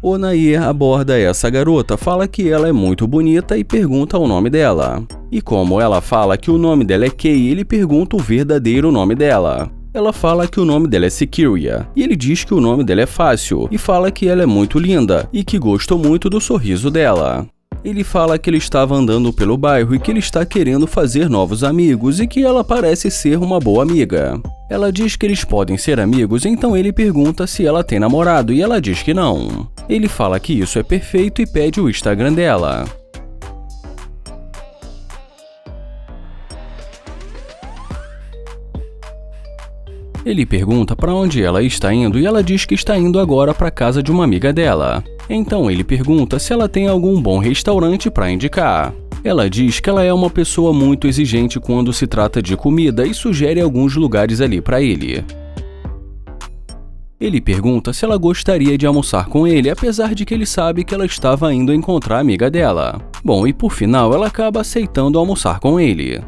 Onair aborda essa garota, fala que ela é muito bonita e pergunta o nome dela. E como ela fala que o nome dela é Kay, ele pergunta o verdadeiro nome dela. Ela fala que o nome dela é Sekiria, e ele diz que o nome dela é Fácil, e fala que ela é muito linda, e que gostou muito do sorriso dela. Ele fala que ele estava andando pelo bairro e que ele está querendo fazer novos amigos e que ela parece ser uma boa amiga. Ela diz que eles podem ser amigos, então ele pergunta se ela tem namorado e ela diz que não. Ele fala que isso é perfeito e pede o Instagram dela. Ele pergunta para onde ela está indo e ela diz que está indo agora para a casa de uma amiga dela. Então ele pergunta se ela tem algum bom restaurante para indicar. Ela diz que ela é uma pessoa muito exigente quando se trata de comida e sugere alguns lugares ali para ele. Ele pergunta se ela gostaria de almoçar com ele, apesar de que ele sabe que ela estava indo encontrar a amiga dela. Bom, e por final ela acaba aceitando almoçar com ele.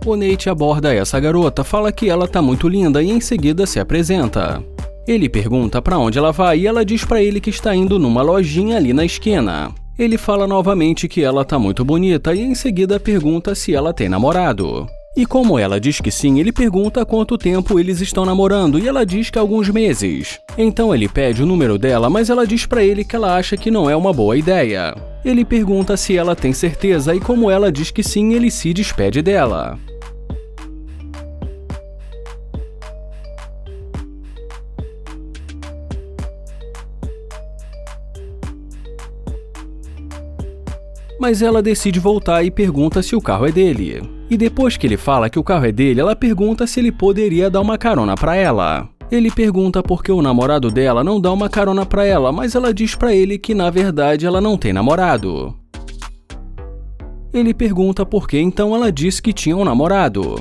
O Nate aborda essa garota, fala que ela tá muito linda e em seguida se apresenta. Ele pergunta pra onde ela vai e ela diz pra ele que está indo numa lojinha ali na esquina. Ele fala novamente que ela tá muito bonita e em seguida pergunta se ela tem namorado. E como ela diz que sim, ele pergunta há quanto tempo eles estão namorando e ela diz que há alguns meses. Então ele pede o número dela, mas ela diz pra ele que ela acha que não é uma boa ideia. Ele pergunta se ela tem certeza e como ela diz que sim, ele se despede dela. Mas ela decide voltar e pergunta se o carro é dele. E depois que ele fala que o carro é dele, ela pergunta se ele poderia dar uma carona pra ela. Ele pergunta por que o namorado dela não dá uma carona pra ela, mas ela diz pra ele que na verdade ela não tem namorado. Ele pergunta por que então ela disse que tinha um namorado.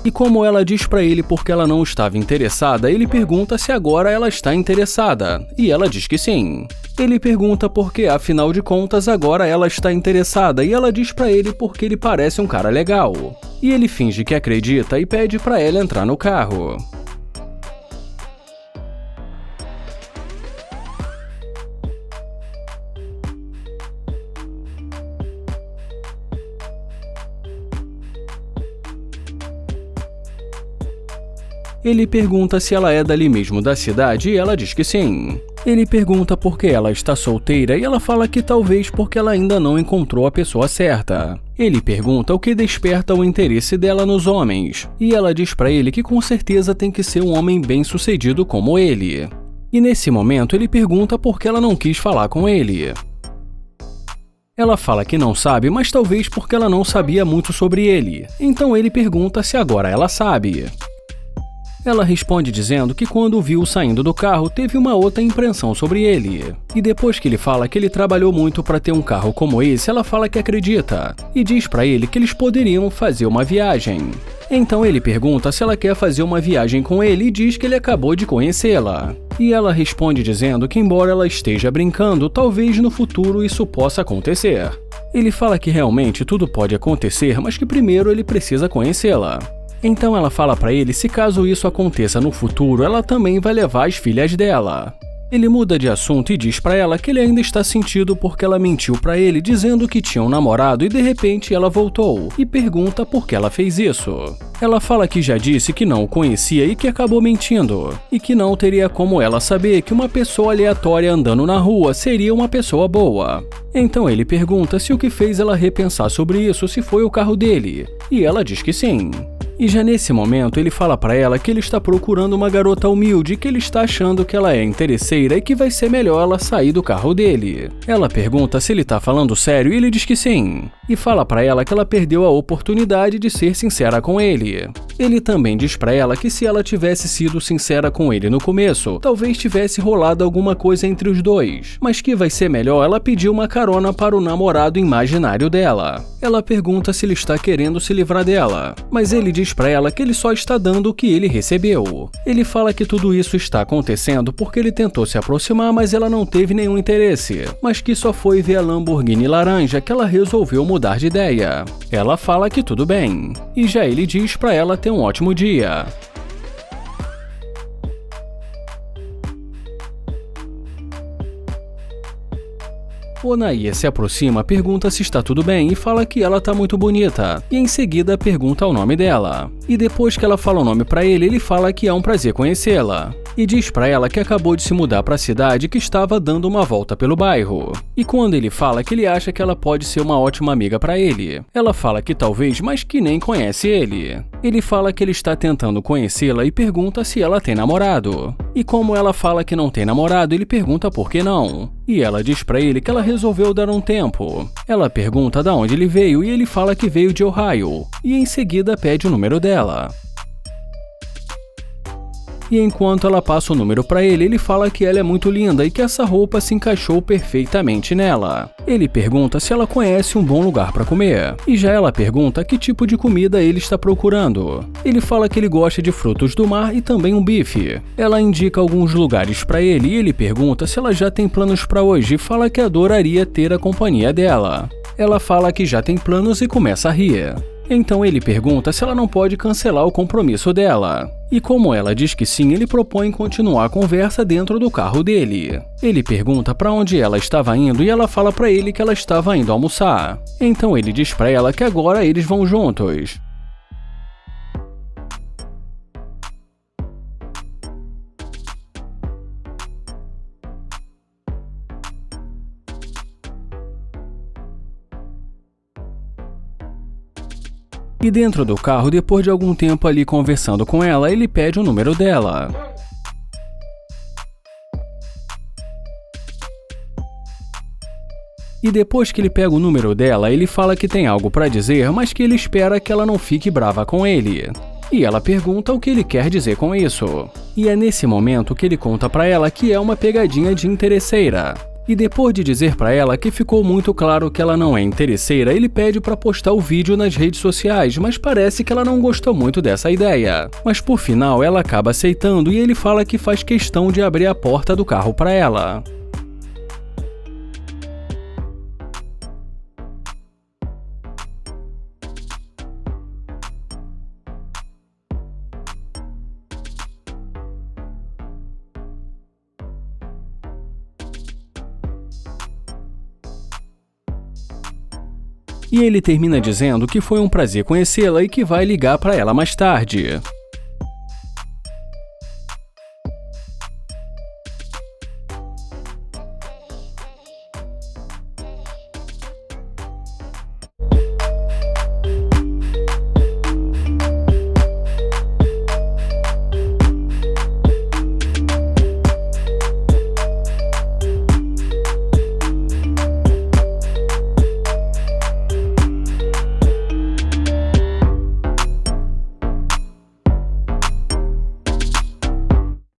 E como ela diz pra ele porque ela não estava interessada, ele pergunta se agora ela está interessada, e ela diz que sim. Ele pergunta por que, afinal de contas, agora ela está interessada, e ela diz pra ele porque ele parece um cara legal. E ele finge que acredita e pede pra ela entrar no carro. Ele pergunta se ela é dali mesmo da cidade e ela diz que sim. Ele pergunta por que ela está solteira e ela fala que talvez porque ela ainda não encontrou a pessoa certa. Ele pergunta o que desperta o interesse dela nos homens e ela diz pra ele que com certeza tem que ser um homem bem-sucedido como ele. E nesse momento ele pergunta por que ela não quis falar com ele. Ela fala que não sabe, mas talvez porque ela não sabia muito sobre ele. Então ele pergunta se agora ela sabe. Ela responde dizendo que quando o viu saindo do carro, teve uma outra impressão sobre ele. E depois que ele fala que ele trabalhou muito para ter um carro como esse, ela fala que acredita. E diz pra ele que eles poderiam fazer uma viagem. Então ele pergunta se ela quer fazer uma viagem com ele e diz que ele acabou de conhecê-la. E ela responde dizendo que embora ela esteja brincando, talvez no futuro isso possa acontecer. Ele fala que realmente tudo pode acontecer, mas que primeiro ele precisa conhecê-la. Então ela fala pra ele se caso isso aconteça no futuro, ela também vai levar as filhas dela. Ele muda de assunto e diz pra ela que ele ainda está sentido porque ela mentiu pra ele dizendo que tinha um namorado e de repente ela voltou e pergunta por que ela fez isso. Ela fala que já disse que não o conhecia e que acabou mentindo, e que não teria como ela saber que uma pessoa aleatória andando na rua seria uma pessoa boa. Então ele pergunta se o que fez ela repensar sobre isso se foi o carro dele, e ela diz que sim. E já nesse momento ele fala pra ela que ele está procurando uma garota humilde, que ele está achando que ela é interesseira e que vai ser melhor ela sair do carro dele. Ela pergunta se ele tá falando sério e ele diz que sim. E fala pra ela que ela perdeu a oportunidade de ser sincera com ele. Ele também diz pra ela que se ela tivesse sido sincera com ele no começo, talvez tivesse rolado alguma coisa entre os dois, mas que vai ser melhor ela pedir uma carona para o namorado imaginário dela. Ela pergunta se ele está querendo se livrar dela, mas ele diz pra ela que ele só está dando o que ele recebeu. Ele fala que tudo isso está acontecendo porque ele tentou se aproximar, mas ela não teve nenhum interesse, mas que só foi ver a Lamborghini laranja que ela resolveu mudar de ideia. Ela fala que tudo bem, e já ele diz pra ela ter um ótimo dia. Onaia se aproxima, pergunta se está tudo bem e fala que ela tá muito bonita, e em seguida pergunta o nome dela. E depois que ela fala o nome pra ele, ele fala que é um prazer conhecê-la. E diz pra ela que acabou de se mudar pra cidade e que estava dando uma volta pelo bairro. E quando ele fala que ele acha que ela pode ser uma ótima amiga pra ele, ela fala que talvez, mas que nem conhece ele. Ele fala que ele está tentando conhecê-la e pergunta se ela tem namorado. E como ela fala que não tem namorado, ele pergunta por que não. E ela diz pra ele que ela resolveu dar um tempo. Ela pergunta de onde ele veio e ele fala que veio de Ohio. E em seguida pede o número dela. E enquanto ela passa o número pra ele, ele fala que ela é muito linda e que essa roupa se encaixou perfeitamente nela. Ele pergunta se ela conhece um bom lugar pra comer. E já ela pergunta que tipo de comida ele está procurando. Ele fala que ele gosta de frutos do mar e também um bife. Ela indica alguns lugares pra ele e ele pergunta se ela já tem planos pra hoje e fala que adoraria ter a companhia dela. Ela fala que já tem planos e começa a rir. Então ele pergunta se ela não pode cancelar o compromisso dela. E como ela diz que sim, ele propõe continuar a conversa dentro do carro dele. Ele pergunta para onde ela estava indo e ela fala para ele que ela estava indo almoçar. Então ele diz para ela que agora eles vão juntos. E dentro do carro, depois de algum tempo ali conversando com ela, ele pede o número dela. E depois que ele pega o número dela, ele fala que tem algo pra dizer, mas que ele espera que ela não fique brava com ele. E ela pergunta o que ele quer dizer com isso. E é nesse momento que ele conta pra ela que é uma pegadinha de interesseira. E depois de dizer pra ela que ficou muito claro que ela não é interesseira, ele pede pra postar o vídeo nas redes sociais, mas parece que ela não gostou muito dessa ideia. Mas por final ela acaba aceitando e ele fala que faz questão de abrir a porta do carro pra ela. E ele termina dizendo que foi um prazer conhecê-la e que vai ligar para ela mais tarde.